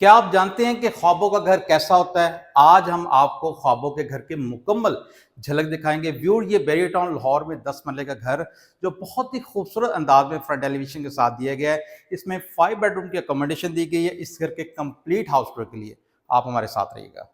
क्या आप जानते हैं कि ख्वाबों का घर कैसा होता है? आज हम आपको ख्वाबों के घर की मुकम्मल झलक दिखाएंगे। व्यूअर, ये बैरियर टाउन लाहौर में 10 मरले का घर जो बहुत ही खूबसूरत अंदाज में फ्रंट एलिवेशन के साथ दिया गया है। इसमें 5 बेडरूम की अकोमोडेशन दी गई है। इस घर के कंप्लीट हाउस टूर के लिए आप हमारे साथ रहिएगा।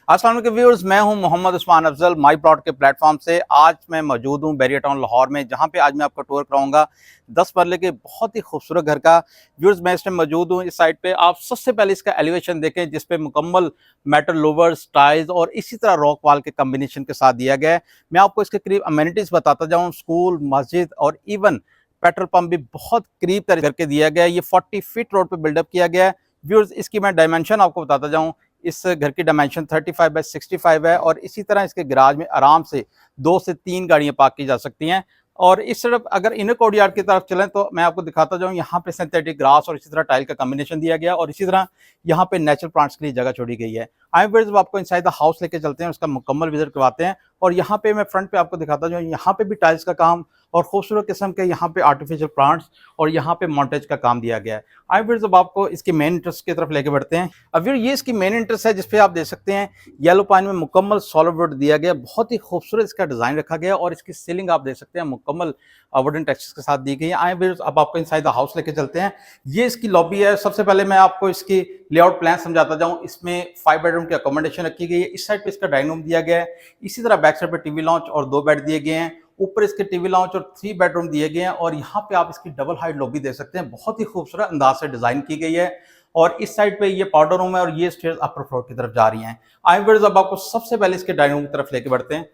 अस्सलाम वालेकुम व्यूअर्स, मैं हूं मोहम्मद उस्मान अफजल माई प्लॉट के प्लेटफॉर्म से। आज मैं मौजूद हूं बैरियर टाउन लाहौर में, जहां पे आज मैं आपको टूर कराऊंगा 10 मरले के बहुत ही खूबसूरत घर का। व्यूअर्स, मैं इस टाइम मौजूद हूं इस साइड पे। आप सबसे पहले इसका एलिवेशन देखें, जिसपे मुकम्मल मेटल लोवर्स, टाइल्स और इसी तरह रॉक वाल के कम्बिनेशन के साथ दिया गया है। मैं आपको इसके करीब अमेनिटीज बताता जाऊँ। स्कूल, मस्जिद और इवन पेट्रोल पंप भी बहुत करीब करके दिया गया है। ये 40 फीट रोड पर बिल्डअप किया गया है। व्यूअर्स, इसकी मैं डायमेंशन आपको बताता जाऊँ। इस घर की डायमेंशन 35 बाय 65 है और इसी तरह इसके गराज में आराम से 2 से 3 गाड़ियां पार्क की जा सकती हैं। और इस तरफ अगर इनर कोर्टयार्ड की तरफ चलें तो मैं आपको दिखाता जाऊं। यहाँ पे सिंथेटिक ग्रास और इसी तरह टाइल का कॉम्बिनेशन दिया गया और इसी तरह यहाँ पे नेचुरल प्लांट्स के लिए जगह छोड़ी गई है। आई एम आपको इनसाइड द हाउस लेके चलते हैं, उसका मुकम्मल विजिट करवाते हैं। और यहाँ पे मैं फ्रंट पे आपको दिखाता जाऊँ, यहाँ पे भी टाइल्स का काम और खूबसूरत किस्म के यहाँ पे आर्टिफिशियल प्लांट्स और यहाँ पे मॉन्टेज का काम दिया गया है। आई फिर जब आपको इसकी मेन इंटरेस्ट की तरफ लेके बढ़ते हैं। अब फिर ये इसकी मेन इंटरेस्ट है, जिसपे आप देख सकते हैं येलो पाइन में मुकम्मल सॉलिड वुड दिया गया। बहुत ही खूबसूरत इसका डिजाइन रखा गया और इसकी सीलिंग आप देख सकते हैं मुकम्मल वुडन टेक्सचर्स के साथ दी गई है। आई फिर अब आपको इनसाइड द हाउस लेके चलते हैं। ये इसकी लॉबी है। सबसे पहले मैं आपको इसकी लेआउट प्लान समझाता जाऊँ। इसमें 5 बेडरूम की अकोमोडेशन रखी गई है। इस साइड पे इसका डाइनिंग रूम दिया गया है। इसी तरह बैक साइड पे टीवी लॉन्च और 2 बेड दिए गए हैं। ऊपर इसके टीवी लॉन्च और 3 बेडरूम दिए गए हैं और यहाँ पे आप इसकी डबल हाइट लॉबी देख सकते हैं। बहुत ही खूबसूरत अंदाज से डिजाइन की गई है। और इस साइड पे ये पाउडर रूम है और ये स्टेयर्स अपर फ्लोर की तरफ जा रही हैं। आई व्यूअर्स, अब आपको सबसे पहले इसके डाइनिंग रूम की तरफ लेके बढ़ते हैं।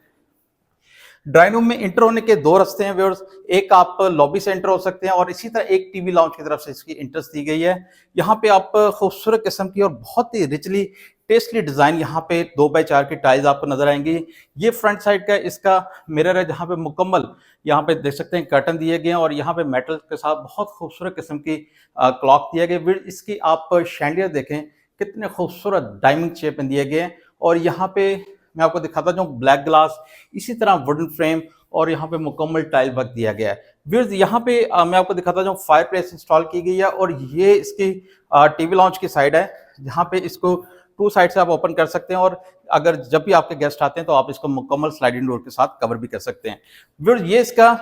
ड्राइंग रूम में इंटर होने के 2 रास्ते हैं व्यूअर्स। एक आप लॉबी से एंटर हो सकते हैं और इसी तरह एक टीवी लाउंज की तरफ से इसकी इंट्रेंस दी गई है। यहाँ पे आप खूबसूरत किस्म की और बहुत ही रिचली टेस्टली डिजाइन यहाँ पे 2x4 की टाइल्स आपको नजर आएंगी। ये फ्रंट साइड का इसका मिरर है, जहाँ पे मुकम्मल यहाँ पे देख सकते हैं कर्टन दिए गए हैं और यहाँ पे मेटल के साथ बहुत खूबसूरत किस्म की क्लॉक दिया गया। इसकी आप शैंडियर देखें, कितने खूबसूरत डायमंड शेप में दिए गए हैं। और यहाँ पे मैं आपको दिखाता हूँ ब्लैक ग्लास, इसी तरह वुडन फ्रेम और यहाँ पे मुकम्मल टाइल वर्क दिया गया है। व्यूअर्स, यहाँ पे मैं आपको दिखाता हूँ फायर प्लेस इंस्टॉल की गई है और ये इसकी टीवी लॉन्च की साइड है, जहाँ पे इसको 2 साइड से आप ओपन कर सकते हैं और अगर जब भी आपके गेस्ट आते हैं तो आप इसको मुकम्मल स्लाइडिंग डोर के साथ कवर भी कर सकते हैं। व्यूअर्स, ये इसका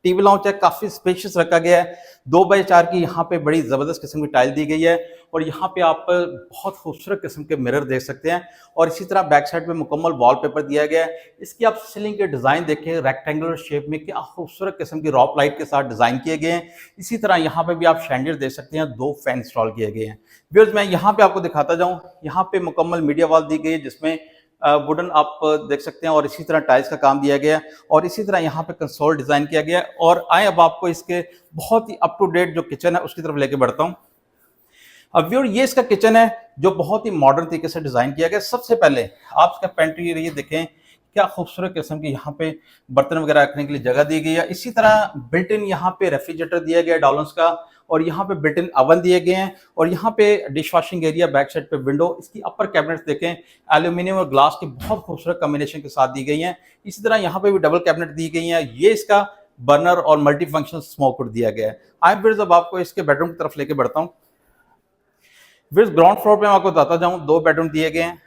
टीवी लॉन्च है, काफी स्पेशियस रखा गया है। 2x4 की यहाँ पे बड़ी जबरदस्त किस्म की टाइल दी गई है और यहाँ पे आप बहुत खूबसूरत किस्म के मिरर देख सकते हैं। और इसी तरह बैक साइड पे मुकम्मल वॉलपेपर दिया गया है। इसकी आप सीलिंग के डिजाइन देखें, रेक्टेंगुलर शेप में क्या खूबसूरत किस्म की रॉक लाइट के साथ डिजाइन किए गए हैं। इसी तरह यहाँ पे भी आप शैंडियर देख सकते हैं, 2 फैन इंस्टॉल किए गए हैं। व्यूअर्स, मैं यहाँ पे आपको दिखाता जाऊँ। यहाँ पे मुकम्मल मीडिया वॉल दी गई है, जिसमें वुडन आप देख सकते हैं और इसी तरह टाइल्स का काम दिया गया है और इसी तरह यहाँ पे कंसोल डिजाइन किया गया है। और आए अब आपको इसके बहुत ही अप टू डेट जो किचन है उसकी तरफ लेके बढ़ता हूँ। अब व्यूअर, ये इसका किचन है जो बहुत ही मॉडर्न तरीके से डिजाइन किया गया। सबसे पहले आप इसका पेंट्री एरिया देखें, क्या खूबसूरत किस्म की यहाँ पे बर्तन वगैरह रखने के लिए जगह दी गई है। इसी तरह बिल्ट इन यहाँ पे रेफ्रिजरेटर दिया गया है डॉलन्स का और यहाँ पे बिल्ट इन ओवन दिए गए हैं और यहाँ पे dish washing area, back side पे विंडो। इसकी अपर कैबिनेट्स देखें, एल्यूमिनियम और ग्लास की बहुत खूबसूरत कॉम्बिनेशन के साथ दी गई हैं। इसी तरह यहाँ पे भी डबल कैबिनेट दी गई हैं। ये इसका बर्नर और मल्टी फंक्शन स्मोक दिया गया है। आई फिर जब आपको इसके बेडरूम की तरफ लेके बढ़ता हूँ। ग्राउंड फ्लोर पे मैं आपको बताता जाऊँ, 2 बेडरूम दिए गए हैं।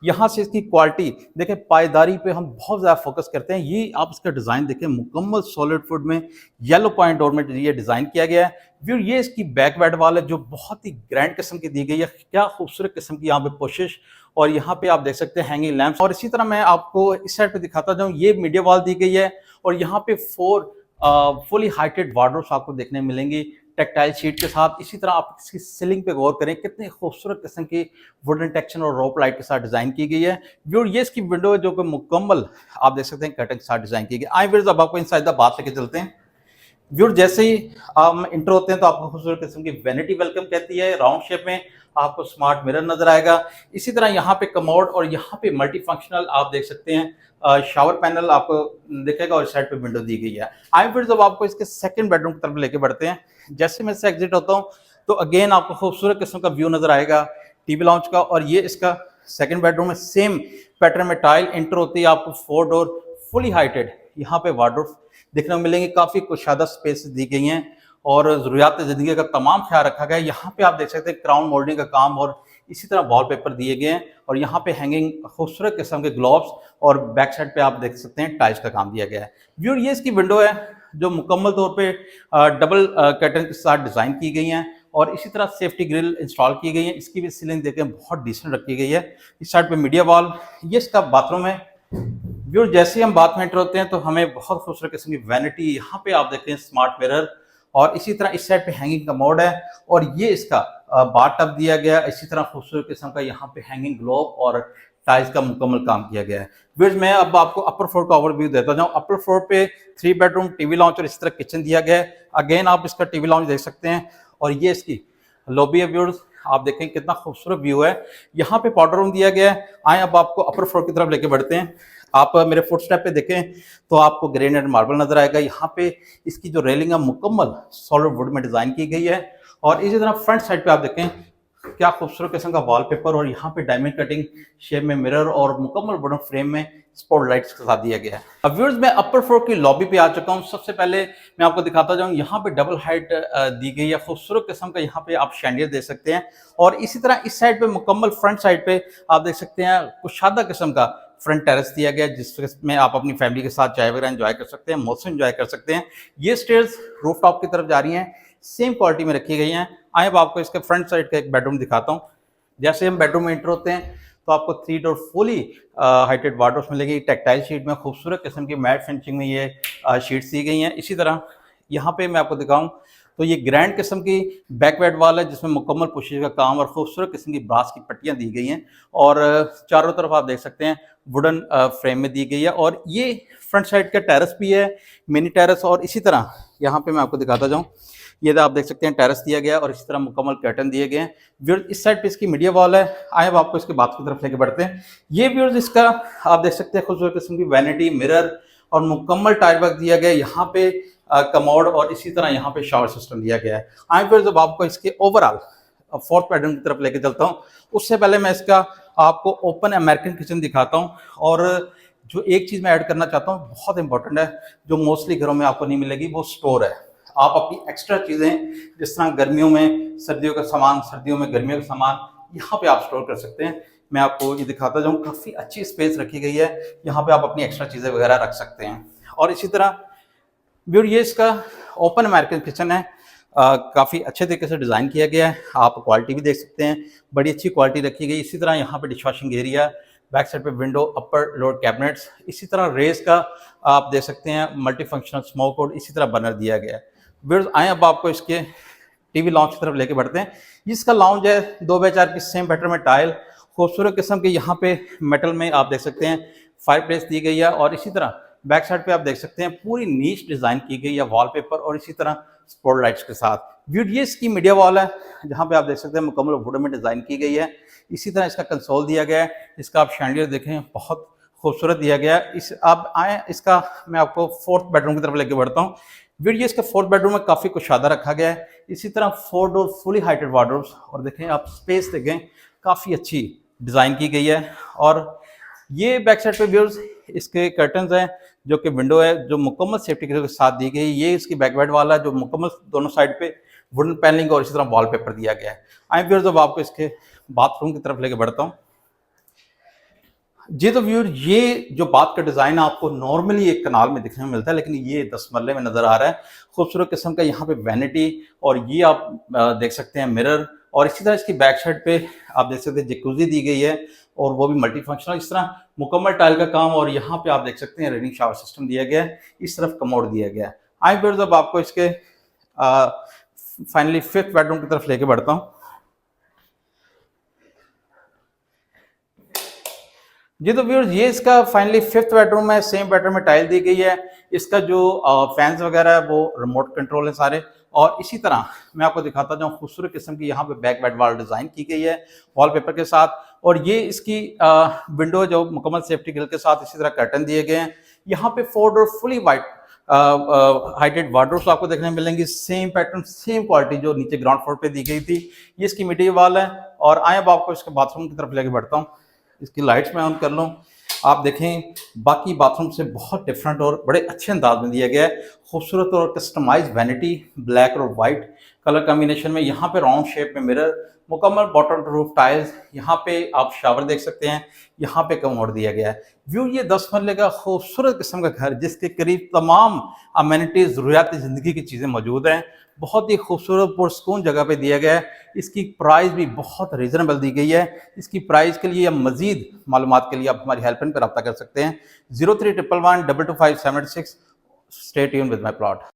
यहाँ से इसकी क्वालिटी देखें, पायदारी पे हम बहुत ज़्यादा फोकस करते हैं। ये आप इसका डिज़ाइन देखें, मुकम्मल सॉलिड वुड में येलो पॉइंट डोर में ये डिज़ाइन किया गया है। व्यू, ये इसकी बैक बेड वाल है जो बहुत ही ग्रैंड किस्म की दी गई है। क्या खूबसूरत किस्म की यहाँ पे पोशिश और यहाँ पे आप देख सकते हैं हैंगिंग लैंप्स। और इसी तरह मैं आपको इस साइड पे दिखाता जाऊँ, ये मीडिया वॉल दी गई है और यहाँ पे 4 फुली हाइटेड वार्डरोब्स आपको देखने मिलेंगी टेक्टाइल शीट के साथ। इसी तरह आप इसकी सीलिंग पे गौर करें, कितने खूबसूरत किस्म की वुडन टेक्सचर और रोप लाइट के साथ डिजाइन की गई है। व्यूअर, ये इसकी विंडो है जो कि मुकम्मल आप देख सकते हैं कर्टन के साथ डिजाइन की गई। आई व्यूअर्स, अब आपको इनसाइड द बात लेके चलते हैं। व्यूअर जैसे ही हम इंटर होते हैं तो आपको खूबसूरत किस्म की वैनिटी वेलकम कहती है, राउंड शेप में आपको स्मार्ट मिरर नजर आएगा। इसी तरह यहाँ पे कमोड और यहाँ पे मल्टी फंक्शनल आप देख सकते हैं शावर पैनल आपको दिखेगा और इस साइड पे विंडो दी गई है। आई फिर जब आपको इसके सेकंड बेडरूम की तरफ लेके बढ़ते हैं, जैसे मैं इससे एग्जिट होता हूँ तो अगेन आपको खूबसूरत किस्म का व्यू नजर आएगा टीवी लाउंज का, और ये इसका सेकंड बेडरूम है। सेम पैटर्न में टाइल एंटर होती है, आपको 4 डोर फुली हाइटेड यहाँ पे वार्डरोब देखने को मिलेंगे। काफी कुशादा स्पेस दी गई हैं और जरूरियात जिंदगी का तमाम ख्याल रखा गया है। यहाँ पे आप देख सकते हैं क्राउन मोल्डिंग का काम और इसी तरह वॉलपेपर दिए गए हैं, और यहाँ पे हैंगिंग खूबसूरत किस्म के ग्लोब्स, और बैक साइड पे आप देख सकते हैं टाइल्स का काम दिया गया है। व्यूअर ये इसकी विंडो है जो मुकम्मल तौर पे डबल कर्टन के साथ डिजाइन की गई हैं, और इसी तरह सेफ्टी ग्रिल इंस्टॉल की गई है। इसकी भी सीलिंग देखें बहुत डिसेंट रखी गई है। इस साइड पे मीडिया वॉल, ये इसका बाथरूम है। व्यूअर जैसे ही हम बाथ में एंटर होते हैं तो हमें बहुत खूबसूरत किस्म की वैनिटी, यहाँ पे आप देखते हैं स्मार्ट मिरर, और इसी तरह इस साइड पे हैंगिंग कमोड है, और ये इसका बाथ टब दिया गया। इसी तरह खूबसूरत किस्म का यहाँ पे हैंगिंग ग्लोब और टाइल्स का मुकम्मल काम किया गया है। व्यूअर्स मैं अब आपको अपर फ्लोर का ओवरव्यू देता जाऊँ। अपर फ्लोर पे 3 बेडरूम टीवी लॉन्च और इस तरह किचन दिया गया है। अगेन आप इसका टीवी लॉन्च देख सकते हैं, और ये इसकी लॉबी है। व्यूअर्स आप देखें कितना खूबसूरत व्यू है। यहाँ पे पाउडर रूम दिया गया है। आए अब आपको अपर फ्लोर की तरफ लेके बढ़ते हैं। आप मेरे फुट स्टेप पे देखें तो आपको ग्रेनाइट मार्बल नजर आएगा। यहाँ पे इसकी जो रेलिंग है मुकम्मल सॉलिड वुड में डिजाइन की गई है, और इसी तरह फ्रंट साइड पे आप देखें क्या खूबसूरत किस्म का वॉलपेपर, और यहाँ पे डायमंड कटिंग शेप में मिरर और मुकम्मल वुडन फ्रेम में स्पॉट लाइट्स के साथ दिया गया है। अब व्यूअर्स मैं अपर फ्लोर की लॉबी पे आ चुका हूँ। सबसे पहले मैं आपको दिखाता जाऊँ, यहाँ पे डबल हाइट दी गई है, खूबसूरत किस्म का यहाँ पे आप शैंडियर दे सकते हैं, और इसी तरह इस साइड पे मुकम्मल फ्रंट साइड पे आप देख सकते हैं कुशादा किस्म का फ्रंट टेरेस दिया गया है, जिसमें आप अपनी फैमिली के साथ चाय वगैरह एंजॉय कर सकते हैं, मौसम एंजॉय कर सकते हैं। ये स्टेयर्स रूफ टॉप की तरफ जा रही हैं, सेम क्वालिटी में रखी गई हैं। आए अब आपको इसके फ्रंट साइड का एक बेडरूम दिखाता हूँ। जैसे हम बेडरूम में एंटर होते हैं तो आपको 3 डोर फुली हाइटेड वार्डरोब्स मिलेगी। टेक्टाइल शीट में खूबसूरत किस्म की मैट फिनिशिंग में ये शीट्स दी गई हैं। इसी तरह यहाँ पे मैं आपको दिखाऊं तो ये ग्रैंड किस्म की बैकवेट वाल है, जिसमें मुकम्मल पुशेज का काम और खूबसूरत किस्म की ब्रास की पट्टियाँ दी गई हैं, और चारों तरफ आप देख सकते हैं वुडन फ्रेम में दी गई है। और ये फ्रंट साइड का टेरेस भी है, मिनी टेरेस, और इसी तरह यहाँ पे मैं आपको दिखाता जाऊँ, ये आप देख सकते हैं टेरेस दिया गया और इसी तरह मुकम्मल कर्टन दिए गए हैं। व्यूअर्स इस साइड पे इसकी मीडिया वॉल है। आए अब आपको इसके बाथ की तरफ लेके बढ़ते हैं। ये व्यूअर्स इसका आप देख सकते हैं खूबसूरत किस्म की वैनिटी, मिरर और मुकम्मल टाइल वर्क दिया गया है। यहाँ पे कमोड और इसी तरह यहाँ पे शावर सिस्टम दिया गया है। आए व्यूअर्स अब आपको इसके ओवरऑल फोर्थ बेडरूम की तरफ लेके चलता हूँ। उससे पहले मैं इसका आपको ओपन अमेरिकन किचन दिखाता हूँ, और जो एक चीज़ मैं ऐड करना चाहता हूँ बहुत इंपॉर्टेंट है, जो मोस्टली घरों में आपको नहीं मिलेगी, वो स्टोर है। आप अपनी एक्स्ट्रा चीज़ें जिस तरह गर्मियों में सर्दियों का सामान, सर्दियों में गर्मियों का सामान यहाँ पे आप स्टोर कर सकते हैं। मैं आपको ये दिखाता जाऊँ, काफ़ी अच्छी स्पेस रखी गई है, यहाँ पे आप अपनी एक्स्ट्रा चीज़ें वगैरह रख सकते हैं। और इसी तरह व्यूअर ये इसका ओपन अमेरिकन किचन है, काफ़ी अच्छे तरीके से डिज़ाइन किया गया है। आप क्वालिटी भी देख सकते हैं, बड़ी अच्छी क्वालिटी रखी गई। इसी तरह यहाँ पे dish washing area, back side पे विंडो, अपर लोअर कैबिनेट्स, इसी तरह रेस का आप देख सकते हैं मल्टी फंक्शनल स्मोक और इसी तरह बर्नर दिया गया है। व्यूअर्स आए अब आपको इसके टीवी लॉन्च की तरफ लेके बढ़ते हैं। इसका लॉन्च है 2x4 की सेम पैटर्न में टाइल, खूबसूरत किस्म के यहाँ पे मेटल में आप देख सकते हैं फायर प्लेस दी गई है, और इसी तरह बैक साइड पे आप देख सकते हैं पूरी नीच डिजाइन की गई है वॉलपेपर और इसी तरह स्पॉट लाइट्स के साथ। ये इसकी मीडिया वॉल है, जहाँ पे आप देख सकते हैं मुकम्मल वुड में डिजाइन की गई है। इसी तरह इसका कंसोल दिया गया है, इसका आप शैंडियर देखें बहुत खूबसूरत दिया गया है। इस आप आए इसका मैं आपको फोर्थ बेडरूम की तरफ लेके बढ़ता हूँ। ये इसका फोर्थ बेडरूम में काफ़ी कुशादा रखा गया है। इसी तरह 4 डोर फुली हाइटेड वार्डरोब्स, और देखें आप स्पेस देखें काफ़ी अच्छी डिज़ाइन की गई है। और ये बैक साइड पे व्यूअर्स इसके कर्टन्स हैं, जो कि विंडो है जो मुकम्मल सेफ्टी के साथ दी गई। ये इसकी बैकवेट वाला जो मुकम्मल दोनों साइड पे वुडन पैनलिंग और इसी तरह वॉलपेपर दिया गया है। आई व्यूअर्स अब आपको इसके बाथरूम की तरफ लेके बढ़ता हूँ। जी तो व्यूअर ये जो बात का डिज़ाइन आपको नॉर्मली एक कनाल में दिखने में मिलता है, लेकिन ये 10 मरले में नज़र आ रहा है। खूबसूरत किस्म का यहाँ पे वैनिटी, और ये आप देख सकते हैं मिरर, और इसी तरह इसकी बैक साइड पे आप देख सकते हैं जकूजी दी गई है, और वो भी मल्टी फंक्शनल, इस तरह मुकम्मल टाइल का काम, और यहाँ पे आप देख सकते हैं रनिंग शावर सिस्टम दिया गया है, इस तरफ कमोड दिया गया है। आई व्यूअर्स अब आपको इसके फाइनली 5th बेडरूम की तरफ लेके बढ़ता हूँ। जी तो व्यूअर्स ये इसका फाइनली 5th बेडरूम है, सेम पैटर्न में टाइल दी गई है। इसका जो फैंस वगैरह है वो रिमोट कंट्रोल है सारे। और इसी तरह मैं आपको दिखाता जाऊँ, खूबसूरत किस्म की यहाँ पे बैक बेड वाल डिज़ाइन की गई है वॉलपेपर के साथ। और ये इसकी विंडो जो मुकम्मल सेफ्टी ग्रिल के साथ इसी तरह कर्टन दिए गए हैं। यहाँ पे 4 door fully white heighted wardrobes आपको देखने को मिलेंगी, सेम पैटर्न सेम क्वालिटी जो नीचे ग्राउंड फ्लोर पे दी गई थी। ये इसकी मिट्टी वाल है। और आए अब आपको इसके बाथरूम की तरफ लेके बढ़ता हूँ। इसकी लाइट्स मैं ऑन कर लूँ, आप देखें बाकी बाथरूम से बहुत डिफरेंट और बड़े अच्छे अंदाज में दिया गया है। खूबसूरत और कस्टमाइज वैनिटी ब्लैक और वाइट कलर कॉम्बिनेशन में। यहाँ पे राउंड शेप में मिरर, मुकम्मल बॉटम टू रूफ टाइल्स, यहाँ पे आप शावर देख सकते हैं, यहाँ पे कमोड दिया गया है। व्यू ये 10 मरले का खूबसूरत किस्म का घर जिसके करीब तमाम अमेनिटीज ज़रूरियात ज़िंदगी की चीज़ें मौजूद हैं। बहुत ही खूबसूरत पुरसकून जगह पे दिया गया है। इसकी प्राइस भी बहुत रीज़नेबल दी गई है। इसकी प्राइस के लिए या मज़ीद मालूमात के लिए आप हमारी हेल्पलाइन पर रब्ता कर सकते हैं 0311122576। Stay tuned with my plot.